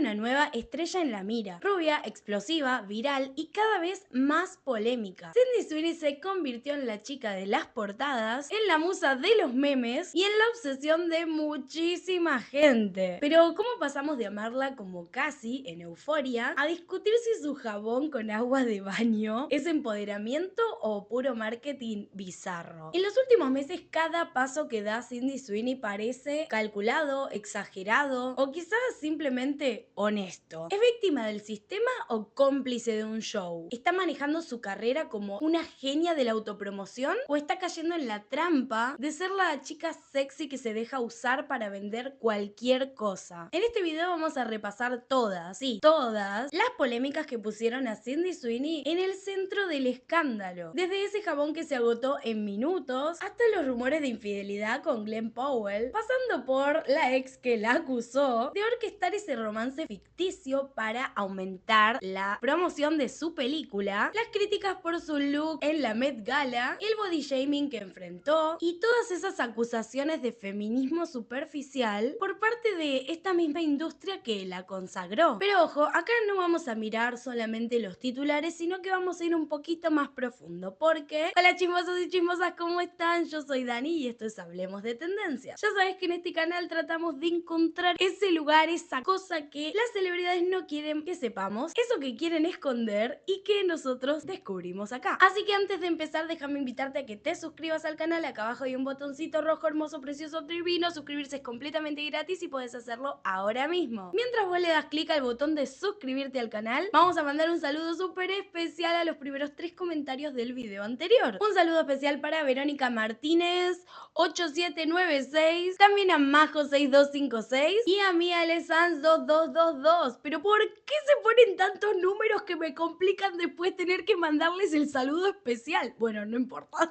una nueva estrella en la mira, rubia, explosiva, viral y cada vez más polémica. Sydney Sweeney se convirtió en la chica de las portadas, en la musa de los memes y en la obsesión de muchísima gente. Pero ¿cómo pasamos de amarla como Cassie en Euphoria a discutir si su jabón con agua de baño es empoderamiento o puro marketing bizarro? En los últimos meses cada paso que da Sydney Sweeney parece calculado, exagerado o quizás simplemente honesto. ¿Es víctima del sistema o cómplice de un show? ¿Está manejando su carrera como una genia de la autopromoción o está cayendo en la trampa de ser la chica sexy que se deja usar para vender cualquier cosa? En este video vamos a repasar todas, sí, todas las polémicas que pusieron a Sydney Sweeney en el centro del escándalo. Desde ese jabón que se agotó en minutos hasta los rumores de infidelidad con Glenn Powell, pasando por la ex que la acusó de orquestar ese romance ficticio para aumentar la promoción de su película, las críticas por su look en la Met Gala, el body shaming que enfrentó y todas esas acusaciones de feminismo superficial por parte de esta misma industria que la consagró. Pero ojo, acá no vamos a mirar solamente los titulares, sino que vamos a ir un poquito más profundo, porque hola chismosos y chismosas, ¿cómo están? Yo soy Dani y esto es Hablemos de Tendencias. Ya sabes que en este canal tratamos de encontrar ese lugar, esa cosa que las celebridades no quieren que sepamos, eso que quieren esconder y que nosotros descubrimos acá. Así que antes de empezar, déjame invitarte a que te suscribas al canal. Acá abajo hay un botoncito rojo, hermoso, precioso, divino. Suscribirse es completamente gratis y puedes hacerlo ahora mismo. Mientras vos le das clic al botón de suscribirte al canal, vamos a mandar un saludo súper especial a los primeros 3 comentarios del video anterior. Un saludo especial para Verónica Martínez 8796, también a Majo 6256 y a Mía Alessandro 2222. Pero ¿por qué se ponen tantos números que me complican después tener que mandarles el saludo especial? Bueno, no importa.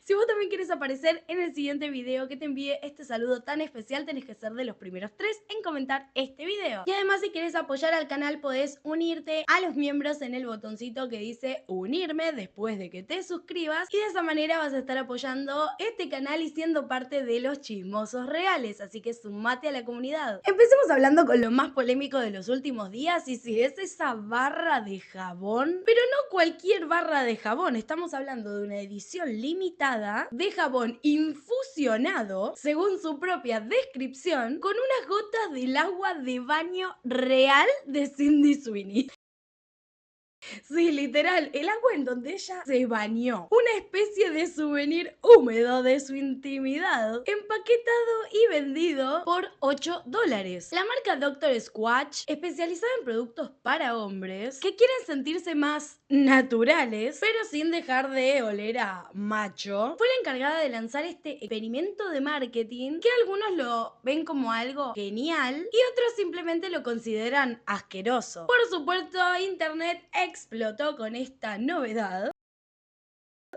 Si vos también quieres aparecer en el siguiente video que te envíe este saludo tan especial, tenés que ser de los primeros 3 en comentar este video. Y además, si quieres apoyar al canal, podés unirte a los miembros en el botoncito que dice unirme después de que te suscribas, y de esa manera vas a estar apoyando este canal y siendo parte de los chismosos reales. Así que sumate a la comunidad. Empecemos hablando con lo más polémico de los últimos días, y si es esa barra de jabón, pero no cualquier barra de jabón. Estamos hablando de una edición limitada de jabón infusionado, según su propia descripción, con unas gotas del agua de baño real de Sydney Sweeney. Sí, literal, el agua en donde ella se bañó. Una especie de souvenir húmedo de su intimidad, empaquetado y vendido por $8. La marca Dr. Squatch, especializada en productos para hombres que quieren sentirse más naturales, pero sin dejar de oler a macho, fue la encargada de lanzar este experimento de marketing que algunos lo ven como algo genial y otros simplemente lo consideran asqueroso. Por supuesto, internet explotó con esta novedad.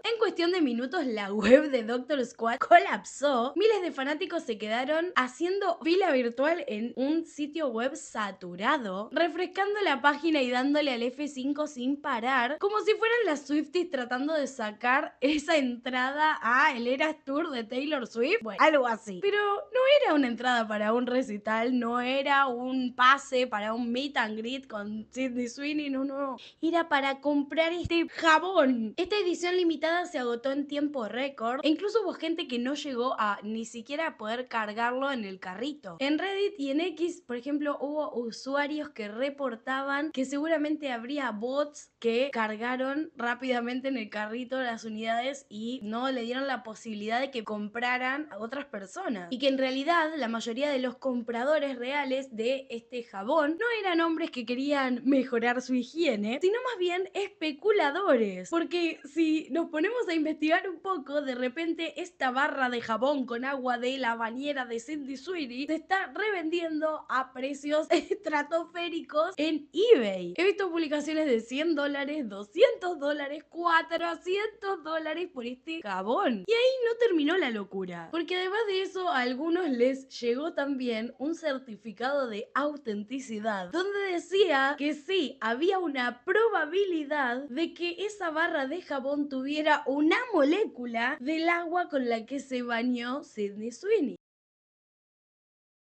En cuestión de minutos, la web de Doctor Squad colapsó. Miles de fanáticos se quedaron haciendo fila virtual en un sitio web saturado, refrescando la página y dándole al F5 sin parar, como si fueran las Swifties tratando de sacar esa entrada a el Eras Tour de Taylor Swift. Bueno, algo así. Pero no era una entrada para un recital, no era un pase para un meet and greet con Sydney Sweeney, no, no. Era para comprar este jabón. Esta edición limitada se agotó en tiempo récord e incluso hubo gente que no llegó a ni siquiera poder cargarlo en el carrito. En Reddit y en X, por ejemplo, hubo usuarios que reportaban que seguramente habría bots que cargaron rápidamente en el carrito las unidades y no le dieron la posibilidad de que compraran a otras personas. Y que en realidad la mayoría de los compradores reales de este jabón no eran hombres que querían mejorar su higiene, sino más bien especuladores. Porque si nos ponemos a investigar un poco, de repente esta barra de jabón con agua de la bañera de Sydney Sweeney se está revendiendo a precios estratosféricos en eBay. He visto publicaciones de $100, $200, $400 por este jabón. Y ahí no terminó la locura, porque además de eso a algunos les llegó también un certificado de autenticidad donde decía que sí, había una probabilidad de que esa barra de jabón tuviera una molécula del agua con la que se bañó Sydney Sweeney.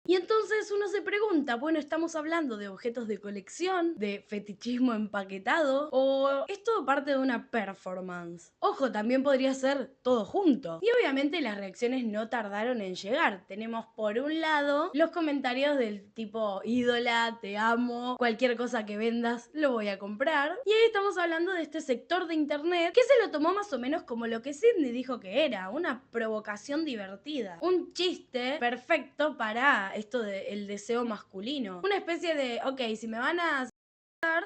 Y entonces uno se pregunta, bueno, ¿estamos hablando de objetos de colección, de fetichismo empaquetado o es todo parte de una performance? Ojo, también podría ser todo junto. Y obviamente las reacciones no tardaron en llegar. Tenemos por un lado los comentarios del tipo ídola, te amo, cualquier cosa que vendas lo voy a comprar. Y ahí estamos hablando de este sector de internet que se lo tomó más o menos como lo que Sydney dijo que era, una provocación divertida, un chiste perfecto para esto del deseo masculino. Una especie de, ok, si me van a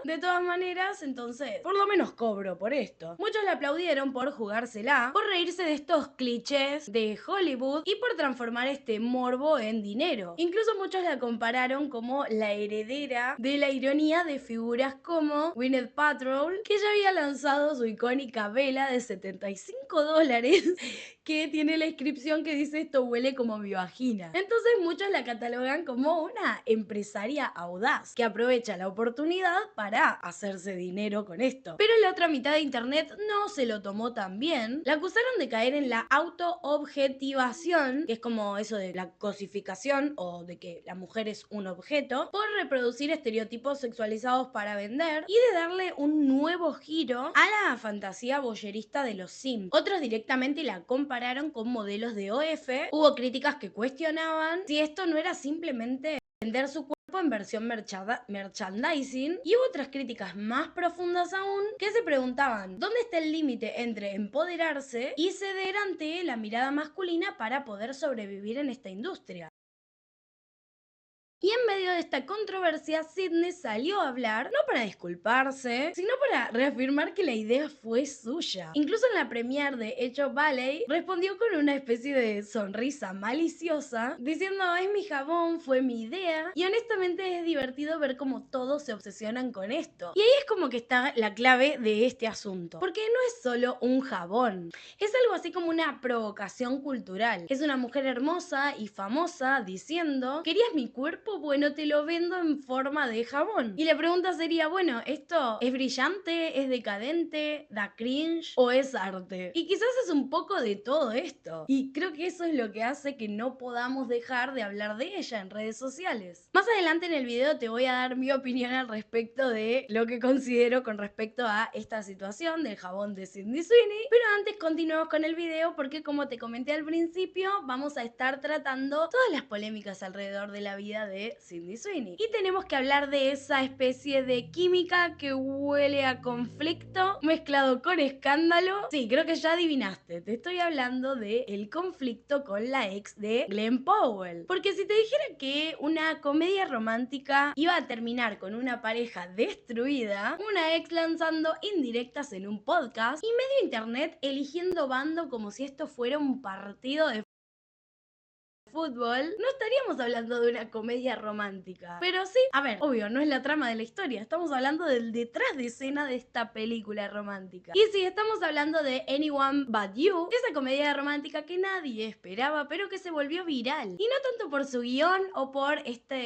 de todas maneras, entonces, por lo menos cobro por esto. Muchos le aplaudieron por jugársela, por reírse de estos clichés de Hollywood y por transformar este morbo en dinero. Incluso muchos la compararon como la heredera de la ironía de figuras como Gwyneth Paltrow, que ya había lanzado su icónica vela de $75 que tiene la inscripción que dice esto huele como mi vagina. Entonces muchos la catalogan como una empresaria audaz que aprovecha la oportunidad para hacerse dinero con esto. Pero la otra mitad de internet no se lo tomó tan bien. La acusaron de caer en la autoobjetivación, que es como eso de la cosificación o de que la mujer es un objeto, por reproducir estereotipos sexualizados para vender y de darle un nuevo giro a la fantasía boyerista de los Sims. Otros directamente la compararon con modelos de OF. Hubo críticas que cuestionaban si esto no era simplemente vender su cuerpo en versión merchandising, y hubo otras críticas más profundas aún que se preguntaban ¿dónde está el límite entre empoderarse y ceder ante la mirada masculina para poder sobrevivir en esta industria? Y en medio de esta controversia, Sydney salió a hablar, no para disculparse, sino para reafirmar que la idea fue suya. Incluso en la premiere de Echo Ballet, respondió con una especie de sonrisa maliciosa, diciendo, es mi jabón, fue mi idea, y honestamente es divertido ver cómo todos se obsesionan con esto. Y ahí es como que está la clave de este asunto, porque no es solo un jabón, es algo así como una provocación cultural. Es una mujer hermosa y famosa diciendo, ¿querías mi cuerpo? Bueno, te lo vendo en forma de jabón. Y la pregunta sería, bueno, ¿esto es brillante? ¿Es decadente? ¿Da cringe? ¿O es arte? Y quizás es un poco de todo esto. Y creo que eso es lo que hace que no podamos dejar de hablar de ella en redes sociales. Más adelante en el video te voy a dar mi opinión al respecto de lo que considero con respecto a esta situación del jabón de Sydney Sweeney. Pero antes continuemos con el video porque, como te comenté al principio, vamos a estar tratando todas las polémicas alrededor de la vida de Sydney Sweeney. Y tenemos que hablar de esa especie de química que huele a conflicto mezclado con escándalo. Sí, creo que ya adivinaste. Te estoy hablando de el conflicto con la ex de Glenn Powell. Porque si te dijera que una comedia romántica iba a terminar con una pareja destruida, una ex lanzando indirectas en un podcast y medio internet eligiendo bando como si esto fuera un partido de fútbol, no estaríamos hablando de una comedia romántica. Pero sí, a ver, obvio, no es la trama de la historia, estamos hablando del detrás de escena de esta película romántica. Y sí, estamos hablando de Anyone But You, esa comedia romántica que nadie esperaba, pero que se volvió viral. Y no tanto por su guión o por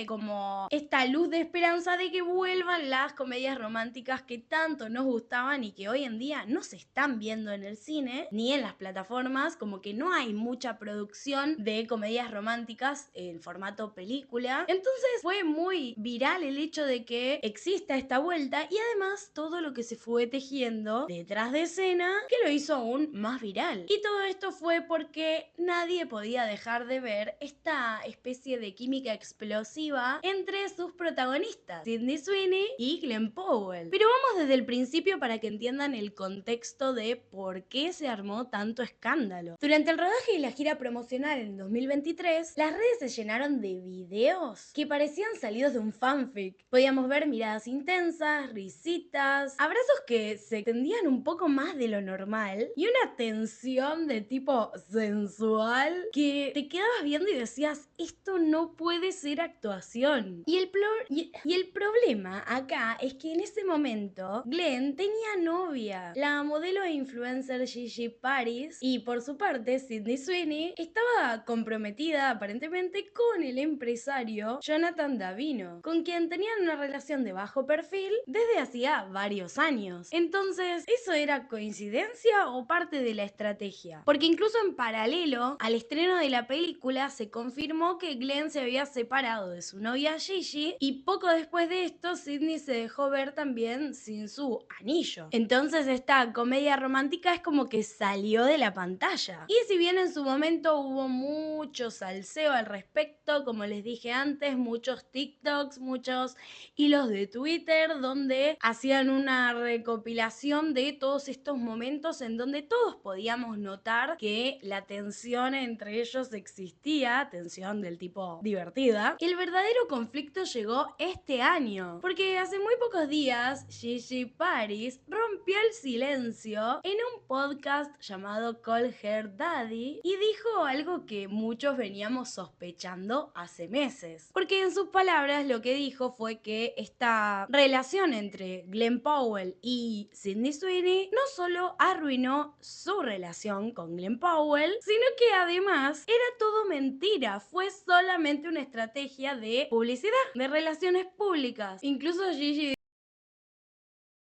como esta luz de esperanza de que vuelvan las comedias románticas que tanto nos gustaban y que hoy en día no se están viendo en el cine ni en las plataformas, como que no hay mucha producción de comedias románticas en formato película. Entonces fue muy viral el hecho de que exista esta vuelta y además todo lo que se fue tejiendo detrás de escena que lo hizo aún más viral. Y todo esto fue porque nadie podía dejar de ver esta especie de química explosiva entre sus protagonistas, Sydney Sweeney y Glenn Powell. Pero vamos desde el principio para que entiendan el contexto de por qué se armó tanto escándalo. Durante el rodaje y la gira promocional en 2023, las redes se llenaron de videos que parecían salidos de un fanfic. Podíamos ver miradas intensas, risitas, abrazos que se extendían un poco más de lo normal y una tensión de tipo sensual que te quedabas viendo y decías, esto no puede ser actuación. Y el problema acá es que en ese momento Glenn tenía novia, la modelo e influencer Gigi Paris, y por su parte Sydney Sweeney estaba comprometida comprometida aparentemente con el empresario Jonathan Davino, con quien tenían una relación de bajo perfil desde hacía varios años. Entonces, ¿eso era coincidencia o parte de la estrategia? Porque incluso en paralelo al estreno de la película se confirmó que Glenn se había separado de su novia Gigi y poco después de esto Sydney se dejó ver también sin su anillo. Entonces esta comedia romántica es como que salió de la pantalla. Y si bien en su momento hubo mucho salseo al respecto, como les dije antes, muchos TikToks, muchos hilos de Twitter donde hacían una recopilación de todos estos momentos en donde todos podíamos notar que la tensión entre ellos existía, tensión del tipo divertida. El verdadero conflicto llegó este año, porque hace muy pocos días Gigi Paris rompió el silencio en un podcast llamado Call Her Daddy y dijo algo que muchos veníamos sospechando hace meses. Porque en sus palabras lo que dijo fue que esta relación entre Glenn Powell y Sydney Sweeney no solo arruinó su relación con Glenn Powell, sino que además era todo mentira, fue solamente una estrategia de publicidad, de relaciones públicas. Incluso Gigi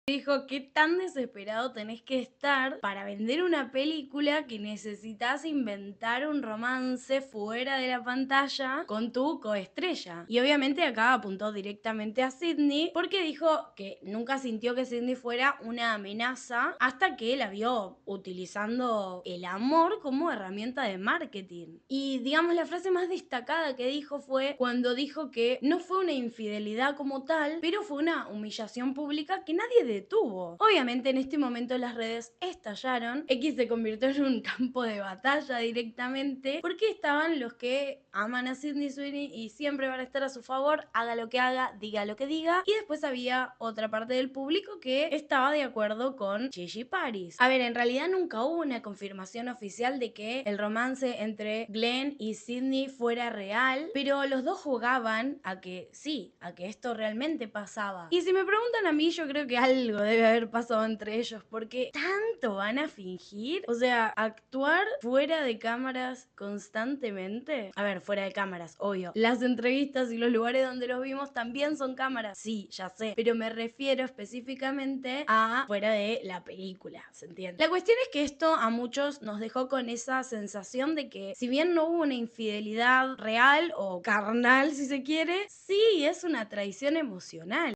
dijo, qué tan desesperado tenés que estar para vender una película que necesitas inventar un romance fuera de la pantalla con tu coestrella. Y obviamente acá apuntó directamente a Sydney porque dijo que nunca sintió que Sydney fuera una amenaza hasta que la vio utilizando el amor como herramienta de marketing. Y digamos la frase más destacada que dijo fue cuando dijo que no fue una infidelidad como tal, pero fue una humillación pública que nadie detuvo. Obviamente en este momento las redes estallaron, X se convirtió en un campo de batalla directamente, porque estaban los que aman a Sydney Sweeney y siempre van a estar a su favor, haga lo que haga, diga lo que diga, y después había otra parte del público que estaba de acuerdo con Gigi Paris. A ver, en realidad nunca hubo una confirmación oficial de que el romance entre Glenn y Sydney fuera real, pero los dos jugaban a que sí, a que esto realmente pasaba. Y si me preguntan a mí, yo creo que algo debe haber pasado entre ellos, porque tanto van a fingir, o sea, actuar fuera de cámaras constantemente. A ver, fuera de cámaras, obvio. Las entrevistas y los lugares donde los vimos también son cámaras, sí, ya sé, pero me refiero específicamente a fuera de la película, ¿se entiende? La cuestión es que esto a muchos nos dejó con esa sensación de que si bien no hubo una infidelidad real o carnal, si se quiere, sí es una traición emocional.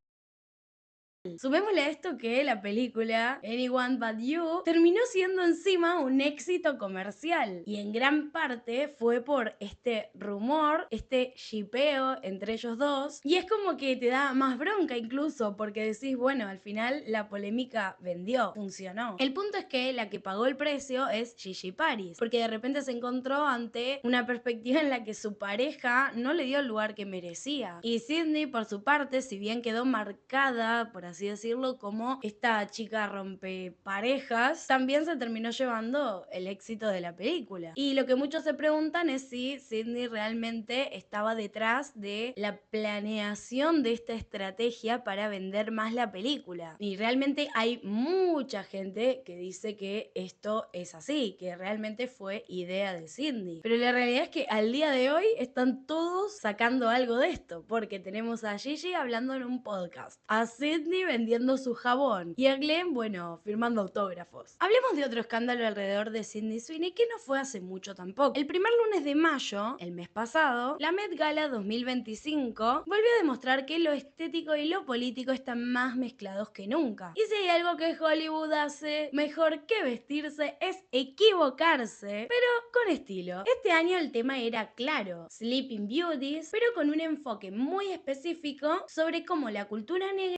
Sumémosle a esto que la película Anyone But You terminó siendo encima un éxito comercial y en gran parte fue por este rumor, este shipeo entre ellos dos, y es como que te da más bronca incluso porque decís, bueno, al final la polémica vendió, funcionó. El punto es que la que pagó el precio es Gigi Paris, porque de repente se encontró ante una perspectiva en la que su pareja no le dio el lugar que merecía. Y Sydney, por su parte, si bien quedó marcada, por así decirlo, como esta chica rompeparejas, también se terminó llevando el éxito de la película. Y lo que muchos se preguntan es si Sydney realmente estaba detrás de la planeación de esta estrategia para vender más la película. Y realmente hay mucha gente que dice que esto es así, que realmente fue idea de Sydney. Pero la realidad es que al día de hoy están todos sacando algo de esto, porque tenemos a Gigi hablando en un podcast, a Sydney vendiendo su jabón y a Glenn, bueno, firmando autógrafos. Hablemos de otro escándalo alrededor de Sydney Sweeney que no fue hace mucho tampoco. El primer lunes de mayo, el mes pasado, la Met Gala 2025 volvió a demostrar que lo estético y lo político están más mezclados que nunca. Y si hay algo que Hollywood hace mejor que vestirse es equivocarse, pero con estilo. Este año el tema era claro, Sleeping Beauties, pero con un enfoque muy específico sobre cómo la cultura negra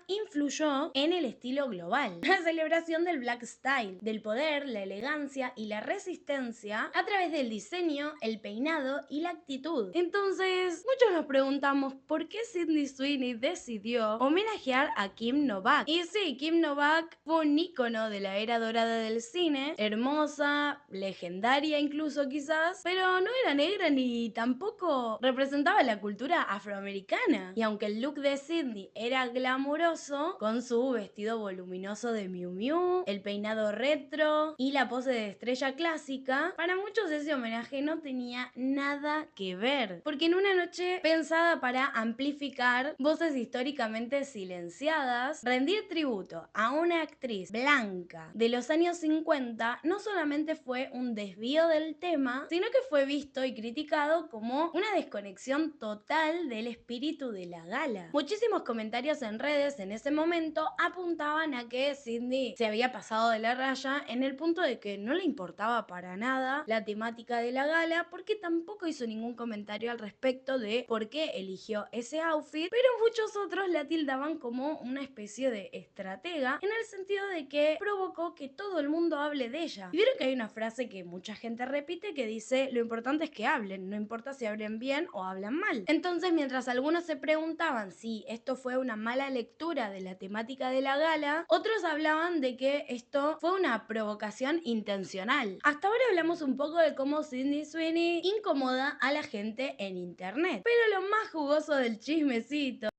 influyó en el estilo global. La celebración del Black Style, del poder, la elegancia y la resistencia a través del diseño, el peinado y la actitud. Entonces, muchos nos preguntamos por qué Sydney Sweeney decidió homenajear a Kim Novak. Y sí, Kim Novak fue un ícono de la era dorada del cine, hermosa, legendaria incluso quizás, pero no era negra ni tampoco representaba la cultura afroamericana. Y aunque el look de Sydney era glamuroso, orgulloso con su vestido voluminoso de Miu Miu, el peinado retro y la pose de estrella clásica. Para muchos ese homenaje no tenía nada que ver, porque en una noche pensada para amplificar voces históricamente silenciadas, rendir tributo a una actriz blanca de los años 50 no solamente fue un desvío del tema, sino que fue visto y criticado como una desconexión total del espíritu de la gala. Muchísimos comentarios en redes en ese momento apuntaban a que Sydney se había pasado de la raya en el punto de que no le importaba para nada la temática de la gala, porque tampoco hizo ningún comentario al respecto de por qué eligió ese outfit, pero muchos otros la tildaban como una especie de estratega en el sentido de que provocó que todo el mundo hable de ella. Y vieron que hay una frase que mucha gente repite que dice: lo importante es que hablen, no importa si hablen bien o hablan mal. Entonces, mientras algunos se preguntaban si esto fue una mala lectura de la temática de la gala, otros hablaban de que esto fue una provocación intencional. Hasta ahora hablamos un poco de cómo Sydney Sweeney incomoda a la gente en internet, pero lo más jugoso del chismecito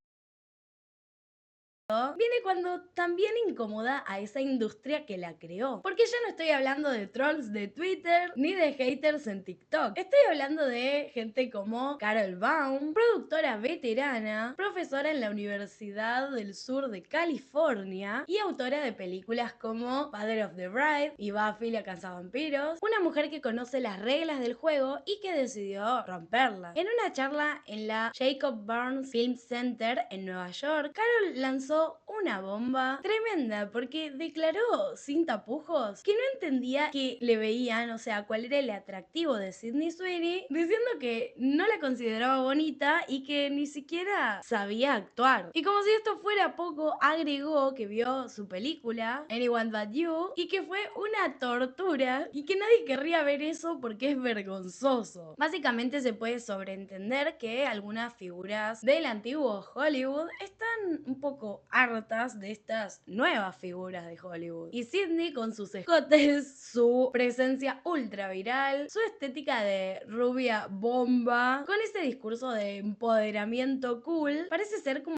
viene cuando también incomoda a esa industria que la creó. Porque ya no estoy hablando de trolls de Twitter ni de haters en TikTok. Estoy hablando de gente como Carol Baum, productora veterana, profesora en la Universidad del Sur de California y autora de películas como Father of the Bride y Buffy la cazavampiros. Una mujer que conoce las reglas del juego y que decidió romperlas. En una charla en la Jacob Burns Film Center en Nueva York, Carol lanzó una bomba tremenda porque declaró sin tapujos que no entendía que le veían, o sea, cuál era el atractivo de Sydney Sweeney, diciendo que no la consideraba bonita y que ni siquiera sabía actuar. Y como si esto fuera poco, agregó que vio su película Anyone But You y que fue una tortura y que nadie querría ver eso porque es vergonzoso. Básicamente se puede sobreentender que algunas figuras del antiguo Hollywood están un poco hartas de estas nuevas figuras de Hollywood. Y Sydney, con sus escotes, su presencia ultra viral, su estética de rubia bomba, con ese discurso de empoderamiento cool, parece ser como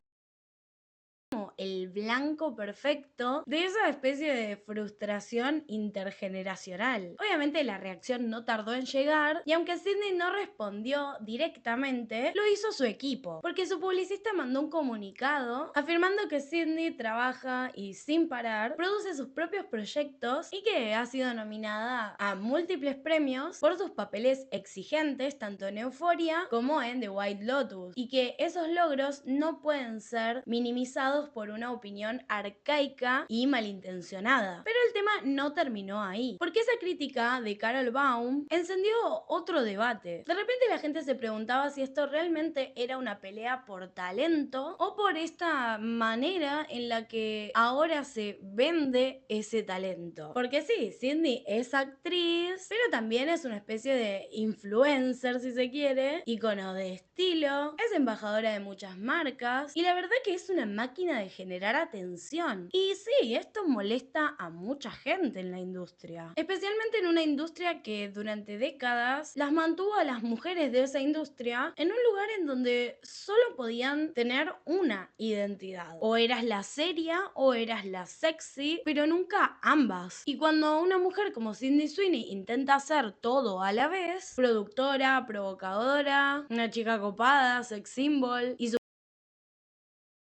el blanco perfecto de esa especie de frustración intergeneracional. Obviamente la reacción no tardó en llegar y aunque Sydney no respondió directamente, lo hizo su equipo, porque su publicista mandó un comunicado afirmando que Sydney trabaja y sin parar produce sus propios proyectos y que ha sido nominada a múltiples premios por sus papeles exigentes tanto en Euphoria como en The White Lotus, y que esos logros no pueden ser minimizados por una opinión arcaica y malintencionada. Pero el tema no terminó ahí, porque esa crítica de Carol Baum encendió otro debate. De repente la gente se preguntaba si esto realmente era una pelea por talento o por esta manera en la que ahora se vende ese talento. Porque sí, Sydney es actriz, pero también es una especie de influencer, si se quiere, ícono de estilo, es embajadora de muchas marcas y la verdad que es una máquina de generar atención. Y sí, esto molesta a mucha gente en la industria, especialmente en una industria que durante décadas las mantuvo a las mujeres de esa industria en un lugar en donde solo podían tener una identidad. O eras la seria o eras la sexy, pero nunca ambas. Y cuando una mujer como Sydney Sweeney intenta hacer todo a la vez, productora, provocadora, una chica copada, sex symbol, y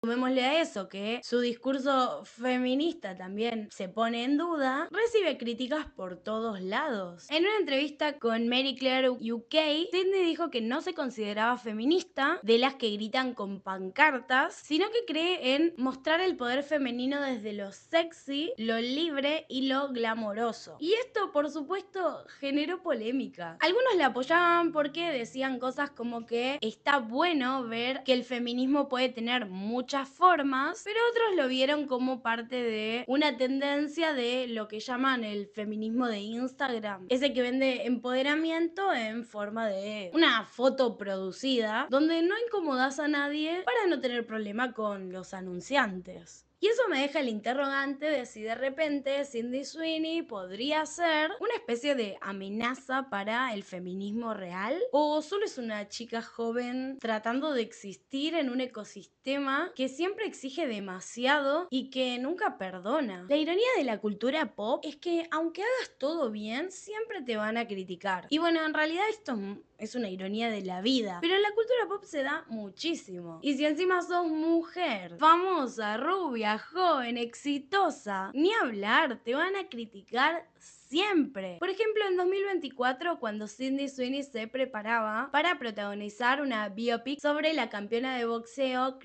sumémosle a eso que su discurso feminista también se pone en duda, recibe críticas por todos lados. En una entrevista con Mary Claire UK, Sydney dijo que no se consideraba feminista, de las que gritan con pancartas, sino que cree en mostrar el poder femenino desde lo sexy, lo libre y lo glamoroso. Y esto, por supuesto, generó polémica. Algunos la apoyaban porque decían cosas como que está bueno ver que el feminismo puede tener muchas formas, pero otros lo vieron como parte de una tendencia de lo que llaman el feminismo de Instagram, ese que vende empoderamiento en forma de una foto producida donde no incomodas a nadie para no tener problema con los anunciantes. Y eso me deja el interrogante de si de repente Sydney Sweeney podría ser una especie de amenaza para el feminismo real, o solo es una chica joven tratando de existir en un ecosistema que siempre exige demasiado y que nunca perdona. La ironía de la cultura pop es que aunque hagas todo bien, siempre te van a criticar. Y bueno, en realidad esto es una ironía de la vida, pero en la cultura pop se da muchísimo. Y si encima sos mujer, famosa, rubia, joven, exitosa, ni hablar, te van a criticar siempre. Por ejemplo, en 2024, cuando Sydney Sweeney se preparaba para protagonizar una biopic sobre la campeona de boxeo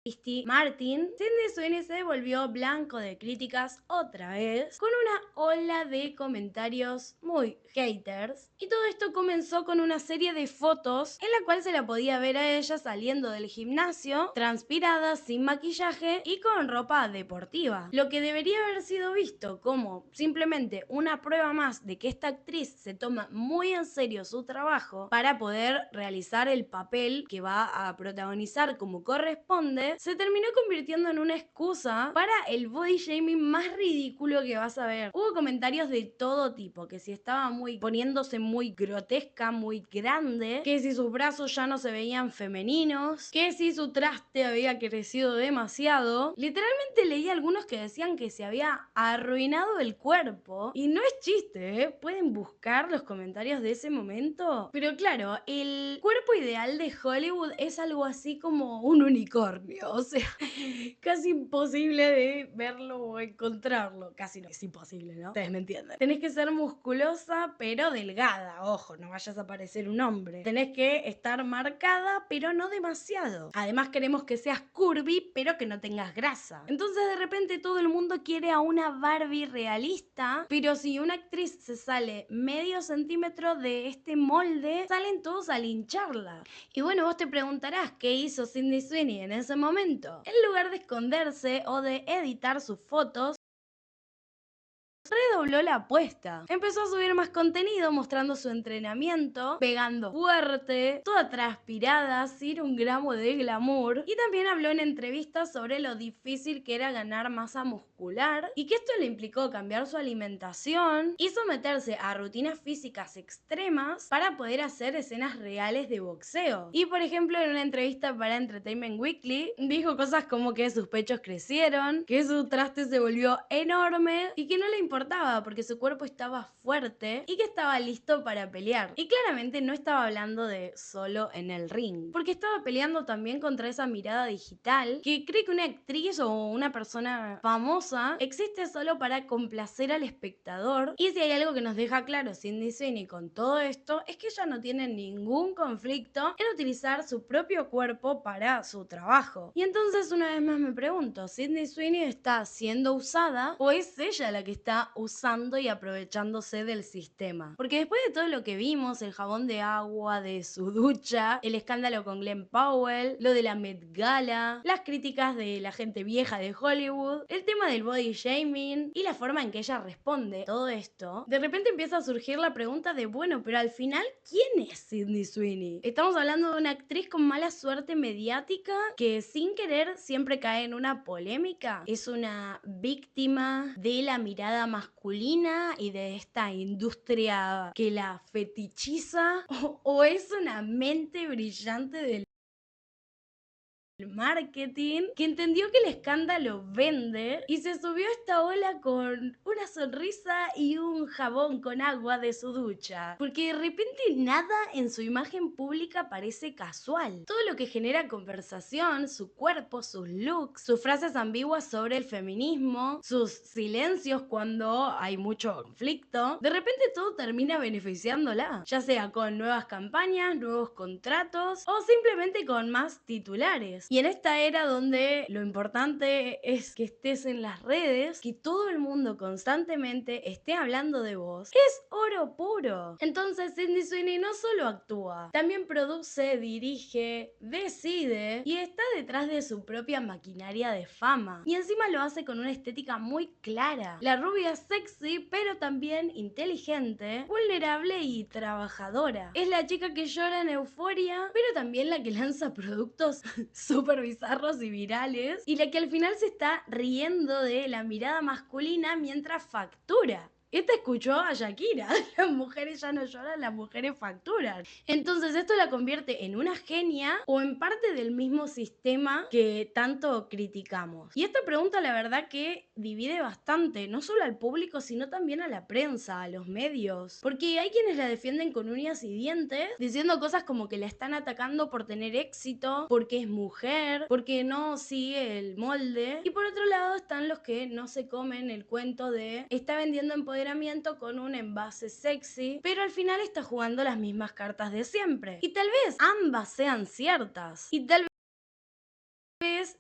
Christy Martin, Sydney Sweeney se volvió blanco de críticas otra vez, con una ola de comentarios muy haters. Y todo esto comenzó con una serie de fotos en la cual se la podía ver a ella saliendo del gimnasio, transpirada, sin maquillaje y con ropa deportiva. Lo que debería haber sido visto como simplemente una prueba más de que esta actriz se toma muy en serio su trabajo para poder realizar el papel que va a protagonizar como corresponde, se terminó convirtiendo en una excusa para el body shaming más ridículo que vas a ver. Hubo comentarios de todo tipo, que si estaba poniéndose muy grotesca, muy grande, que si sus brazos ya no se veían femeninos, que si su traste había crecido demasiado. Literalmente leí algunos que decían que se había arruinado el cuerpo, y no es chiste, ¿eh? Pueden buscar los comentarios de ese momento. Pero claro, el cuerpo ideal de Hollywood es algo así como un unicornio. O sea, casi imposible de verlo o encontrarlo. Casi no, es imposible, ¿no? Ustedes me entienden. Tenés que ser musculosa, pero delgada. Ojo, no vayas a parecer un hombre. Tenés que estar marcada, pero no demasiado. Además, queremos que seas curvy, pero que no tengas grasa. Entonces, de repente, todo el mundo quiere a una Barbie realista, pero si una actriz se sale medio centímetro de este molde, salen todos a lincharla. Y bueno, vos te preguntarás qué hizo Sydney Sweeney en ese momento. En lugar de esconderse o de editar sus fotos, redobló la apuesta. Empezó a subir más contenido mostrando su entrenamiento, pegando fuerte, toda transpirada, sin un gramo de glamour. Y también habló en entrevistas sobre lo difícil que era ganar masa muscular y que esto le implicó cambiar su alimentación y someterse a rutinas físicas extremas para poder hacer escenas reales de boxeo. Y por ejemplo, en una entrevista para Entertainment Weekly, dijo cosas como que sus pechos crecieron, que su traste se volvió enorme y que no le importaba porque su cuerpo estaba fuerte y que estaba listo para pelear. Y claramente no estaba hablando de solo en el ring, porque estaba peleando también contra esa mirada digital que cree que una actriz o una persona famosa existe solo para complacer al espectador. Y si hay algo que nos deja claro Sydney Sweeney con todo esto, es que ella no tiene ningún conflicto en utilizar su propio cuerpo para su trabajo. Y entonces una vez más me pregunto, ¿Sydney Sweeney está siendo usada o es ella la que está usando y aprovechándose del sistema? Porque después de todo lo que vimos, el jabón de agua de su ducha, el escándalo con Glenn Powell, lo de la Met Gala, las críticas de la gente vieja de Hollywood, el tema del body shaming y la forma en que ella responde todo esto, de repente empieza a surgir la pregunta de, bueno, pero al final, ¿quién es Sydney Sweeney? Estamos hablando de una actriz con mala suerte mediática que sin querer siempre cae en una polémica. Es una víctima de la mirada masculina y de esta industria que la fetichiza, o es una mente brillante del marketing que entendió que el escándalo vende y se subió a esta ola con una sonrisa y un jabón con agua de su ducha, porque de repente nada en su imagen pública parece casual. Todo lo que genera conversación, su cuerpo, sus looks, sus frases ambiguas sobre el feminismo, sus silencios cuando hay mucho conflicto, de repente todo termina beneficiándola, ya sea con nuevas campañas, nuevos contratos o simplemente con más titulares. Y en esta era donde lo importante es que estés en las redes, que todo el mundo constantemente esté hablando de vos, es oro puro. Entonces Sydney Sweeney no solo actúa, también produce, dirige, decide y está detrás de su propia maquinaria de fama. Y encima lo hace con una estética muy clara. La rubia es sexy, pero también inteligente, vulnerable y trabajadora. Es la chica que llora en euforia, pero también la que lanza productos súper bizarros y virales, y la que al final se está riendo de la mirada masculina mientras factura. Esta escuchó a Shakira, las mujeres ya no lloran, las mujeres facturan. Entonces esto la convierte en una genia o en parte del mismo sistema que tanto criticamos. Y esta pregunta la verdad que divide bastante, no solo al público, sino también a la prensa, a los medios. Porque hay quienes la defienden con uñas y dientes, diciendo cosas como que la están atacando por tener éxito, porque es mujer, porque no sigue el molde. Y por otro lado están los que no se comen el cuento de está vendiendo empoderamiento con un envase sexy, pero al final está jugando las mismas cartas de siempre. Y tal vez ambas sean ciertas. Y tal vez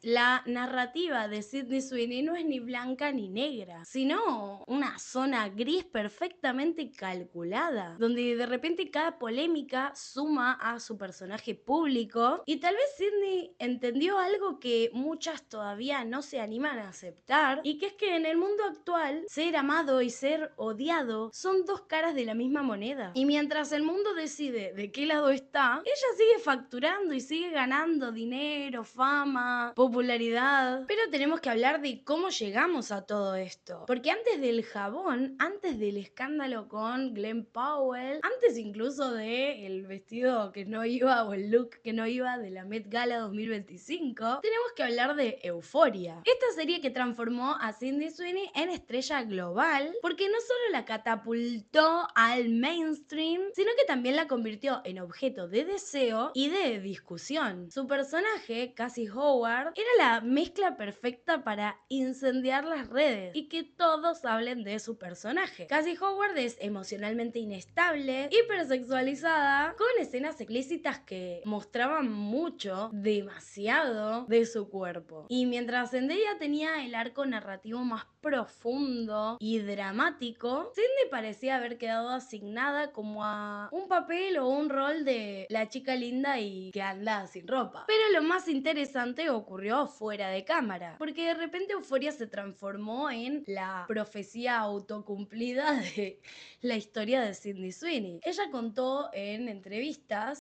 la narrativa de Sydney Sweeney no es ni blanca ni negra, sino una zona gris perfectamente calculada, donde de repente cada polémica suma a su personaje público y tal vez Sydney entendió algo que muchas todavía no se animan a aceptar y que es que en el mundo actual ser amado y ser odiado son dos caras de la misma moneda. Y mientras el mundo decide de qué lado está, ella sigue facturando y sigue ganando dinero, fama, popularidad. Pero tenemos que hablar de cómo llegamos a todo esto. Porque antes del jabón, antes del escándalo con Glenn Powell, antes incluso de el vestido que no iba o el look que no iba de la Met Gala 2025, tenemos que hablar de Euphoria. Esta serie que transformó a Sydney Sweeney en estrella global, porque no solo la catapultó al mainstream, sino que también la convirtió en objeto de deseo y de discusión. Su personaje, Cassie Howard, era la mezcla perfecta para incendiar las redes y que todos hablen de su personaje. Cassie Howard es emocionalmente inestable, hipersexualizada, con escenas explícitas que mostraban mucho, demasiado, de su cuerpo. Y mientras Zendaya tenía el arco narrativo más profundo y dramático, Sydney parecía haber quedado asignada como a un papel o un rol de la chica linda y que anda sin ropa. Pero lo más interesante ocurrió fuera de cámara, porque de repente Euphoria se transformó en la profecía autocumplida de la historia de Sydney Sweeney. Ella contó en entrevistas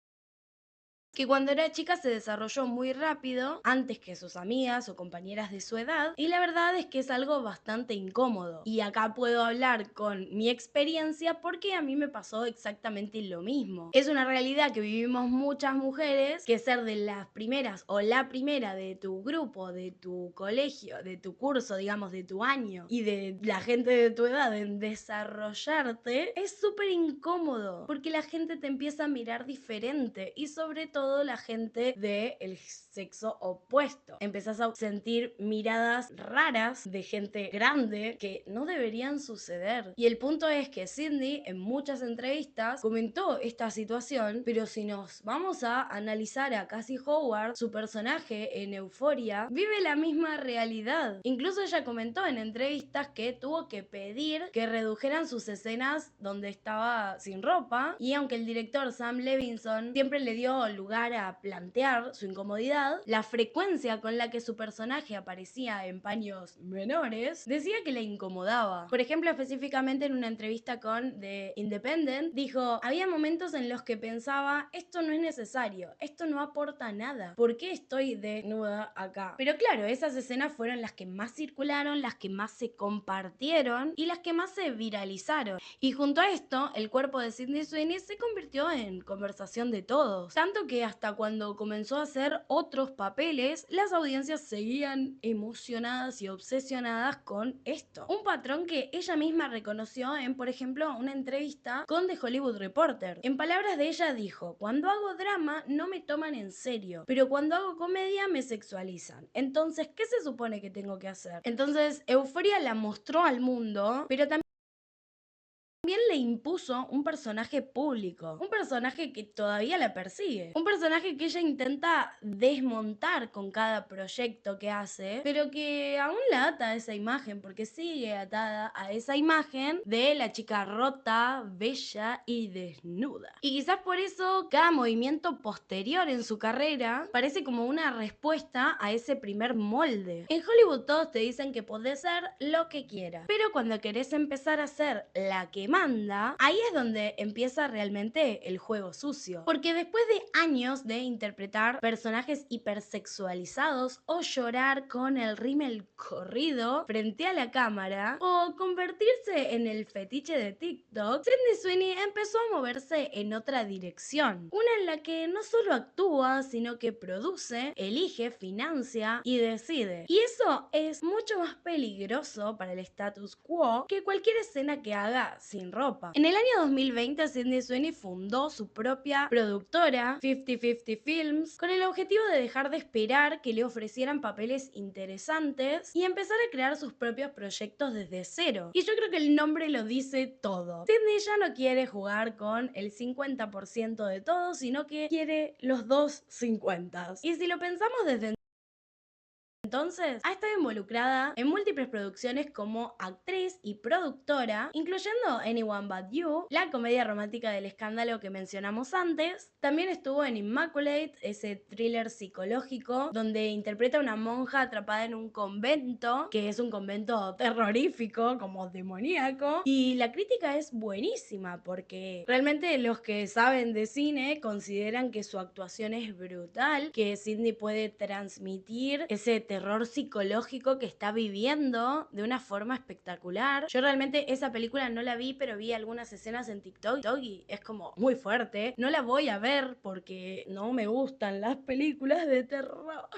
que cuando era chica se desarrolló muy rápido, antes que sus amigas o compañeras de su edad, y la verdad es que es algo bastante incómodo. Y acá puedo hablar con mi experiencia porque a mí me pasó exactamente lo mismo. Es una realidad que vivimos muchas mujeres, que ser de las primeras o la primera de tu grupo, de tu colegio, de tu curso, digamos, de tu año, y de la gente de tu edad en desarrollarte, es súper incómodo, porque la gente te empieza a mirar diferente, y sobre todo la gente del sexo opuesto. Empezás a sentir miradas raras de gente grande que no deberían suceder. Y el punto es que Sydney en muchas entrevistas comentó esta situación, pero si nos vamos a analizar a Cassie Howard, su personaje en Euphoria vive la misma realidad. Incluso ella comentó en entrevistas que tuvo que pedir que redujeran sus escenas donde estaba sin ropa, y aunque el director Sam Levinson siempre le dio lugar a plantear su incomodidad, la frecuencia con la que su personaje aparecía en paños menores decía que le incomodaba. Por ejemplo, específicamente en una entrevista con The Independent, dijo: había momentos en los que pensaba, esto no es necesario, esto no aporta nada, ¿por qué estoy desnuda acá? Pero claro, esas escenas fueron las que más circularon, las que más se compartieron y las que más se viralizaron. Y junto a esto, el cuerpo de Sydney Sweeney se convirtió en conversación de todos, tanto que hasta cuando comenzó a hacer otros papeles, las audiencias seguían emocionadas y obsesionadas con esto. Un patrón que ella misma reconoció en, por ejemplo, una entrevista con The Hollywood Reporter. En palabras de ella dijo: cuando hago drama no me toman en serio, pero cuando hago comedia me sexualizan. Entonces, ¿qué se supone que tengo que hacer? Entonces, Euphoria la mostró al mundo, pero también le impuso un personaje público, un personaje que todavía la persigue, un personaje que ella intenta desmontar con cada proyecto que hace, pero que aún la ata a esa imagen, porque sigue atada a esa imagen de la chica rota, bella y desnuda. Y quizás por eso cada movimiento posterior en su carrera parece como una respuesta a ese primer molde. En Hollywood todos te dicen que podés ser lo que quieras, pero cuando querés empezar a ser la que más demanda, ahí es donde empieza realmente el juego sucio. Porque después de años de interpretar personajes hipersexualizados o llorar con el rímel corrido frente a la cámara o convertirse en el fetiche de TikTok, Sydney Sweeney empezó a moverse en otra dirección. Una en la que no solo actúa, sino que produce, elige, financia y decide. Y eso es mucho más peligroso para el status quo que cualquier escena que haga sin ropa. En el año 2020, Sydney Sweeney fundó su propia productora, 50-50 Films, con el objetivo de dejar de esperar que le ofrecieran papeles interesantes y empezar a crear sus propios proyectos desde cero. Y yo creo que el nombre lo dice todo. Sydney ya no quiere jugar con el 50% de todo, sino que quiere los dos 50. Y si lo pensamos desde entonces, ha estado involucrada en múltiples producciones como actriz y productora, incluyendo Anyone But You, la comedia romántica del escándalo que mencionamos antes. También estuvo en Immaculate, ese thriller psicológico donde interpreta a una monja atrapada en un convento, que es un convento terrorífico, como demoníaco. Y la crítica es buenísima porque realmente los que saben de cine consideran que su actuación es brutal, que Sydney puede transmitir ese terror psicológico que está viviendo de una forma espectacular. Yo realmente esa película no la vi, pero vi algunas escenas en TikTok y es como muy fuerte. No la voy a ver porque no me gustan las películas de terror,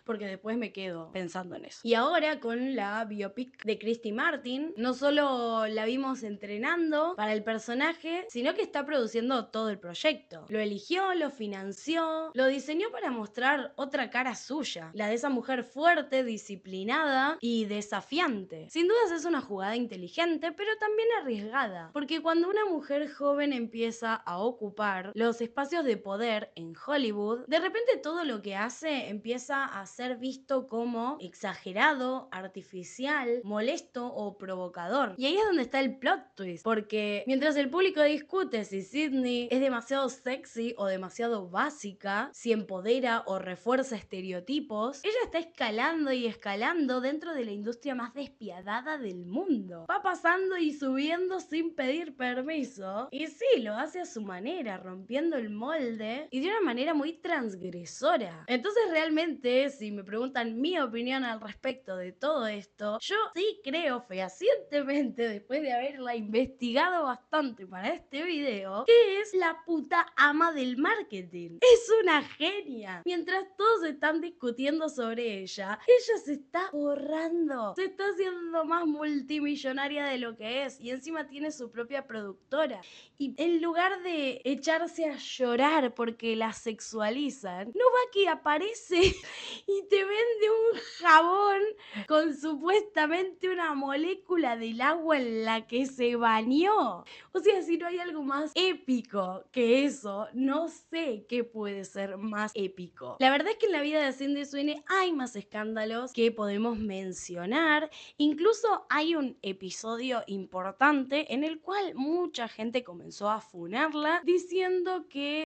porque después me quedo pensando en eso. Y ahora con la biopic de Christy Martin, no solo la vimos entrenando para el personaje, sino que está produciendo todo el proyecto. Lo eligió, lo financió, lo diseñó para mostrar otra cara suya, la de esa mujer fuerte, disciplinada y desafiante. Sin dudas es una jugada inteligente, pero también arriesgada, porque cuando una mujer joven empieza a ocupar los espacios de poder en Hollywood, de repente todo lo que hace empieza a ser visto como exagerado, artificial, molesto o provocador. Y ahí es donde está el plot twist, porque mientras el público discute si Sydney es demasiado sexy o demasiado básica, si empodera o refuerza estereotipos, ella está escalando y escalando dentro de la industria más despiadada del mundo. Va pasando y subiendo sin pedir permiso, y sí, lo hace a su manera, rompiendo el molde y de una manera muy transgresora. Entonces realmente, si me preguntan mi opinión al respecto de todo esto, yo sí creo fehacientemente, después de haberla investigado bastante para este video, que es la puta ama del marketing. Es una genia. Mientras todos están discutiendo sobre ella se está borrando. Se está haciendo más multimillonaria de lo que es y encima tiene su propia productora. Y en lugar de echarse a llorar porque la sexualizan, no va que aparece y te vende un jabón con supuestamente una molécula del agua en la que se bañó. O sea, si no hay algo más épico que eso, no sé qué puede ser más épico. La verdad es que en la vida de Sydney Sweeney hay más escándalos que podemos mencionar. Incluso hay un episodio importante en el cual mucha gente comenzó a funarla diciendo que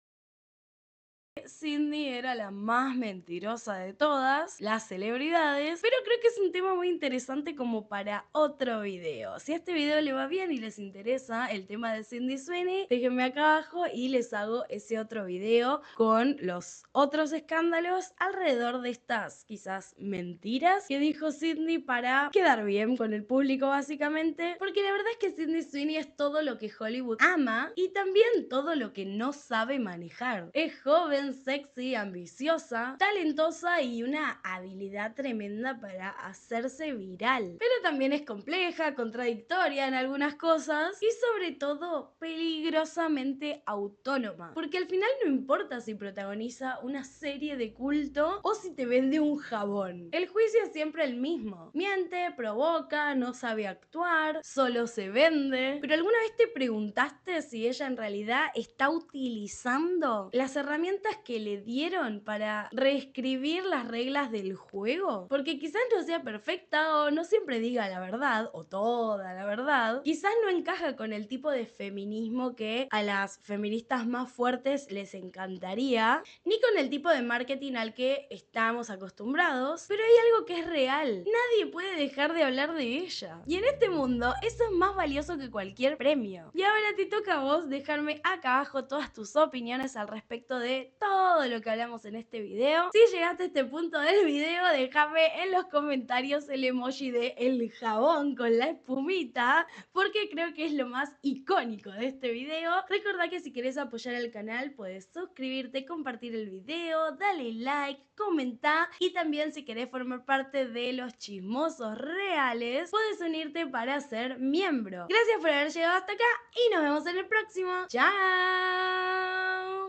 Sydney era la más mentirosa de todas las celebridades, pero creo que es un tema muy interesante como para otro video. Si a este video le va bien y les interesa el tema de Sydney Sweeney, déjenme acá abajo y les hago ese otro video con los otros escándalos alrededor de estas quizás mentiras que dijo Sydney para quedar bien con el público básicamente, porque la verdad es que Sydney Sweeney es todo lo que Hollywood ama y también todo lo que no sabe manejar. Es joven, sexy, ambiciosa, talentosa y una habilidad tremenda para hacerse viral. Pero también es compleja, contradictoria en algunas cosas y sobre todo peligrosamente autónoma. Porque al final no importa si protagoniza una serie de culto o si te vende un jabón. El juicio es siempre el mismo. Miente, provoca, no sabe actuar, solo se vende. ¿Pero alguna vez te preguntaste si ella en realidad está utilizando las herramientas ideas que le dieron para reescribir las reglas del juego? Porque quizás no sea perfecta o no siempre diga la verdad o toda la verdad. Quizás no encaja con el tipo de feminismo que a las feministas más fuertes les encantaría, ni con el tipo de marketing al que estamos acostumbrados, pero hay algo que es real. Nadie puede dejar de hablar de ella. Y en este mundo eso es más valioso que cualquier premio. Y ahora te toca a vos dejarme acá abajo todas tus opiniones al respecto de todo lo que hablamos en este video. Si llegaste a este punto del video, déjame en los comentarios el emoji de el jabón con la espumita, porque creo que es lo más icónico de este video. Recordá que si querés apoyar al canal puedes suscribirte, compartir el video, dale like, comenta, y también si querés formar parte de los chismosos reales puedes unirte para ser miembro. Gracias por haber llegado hasta acá y nos vemos en el próximo. ¡Chao!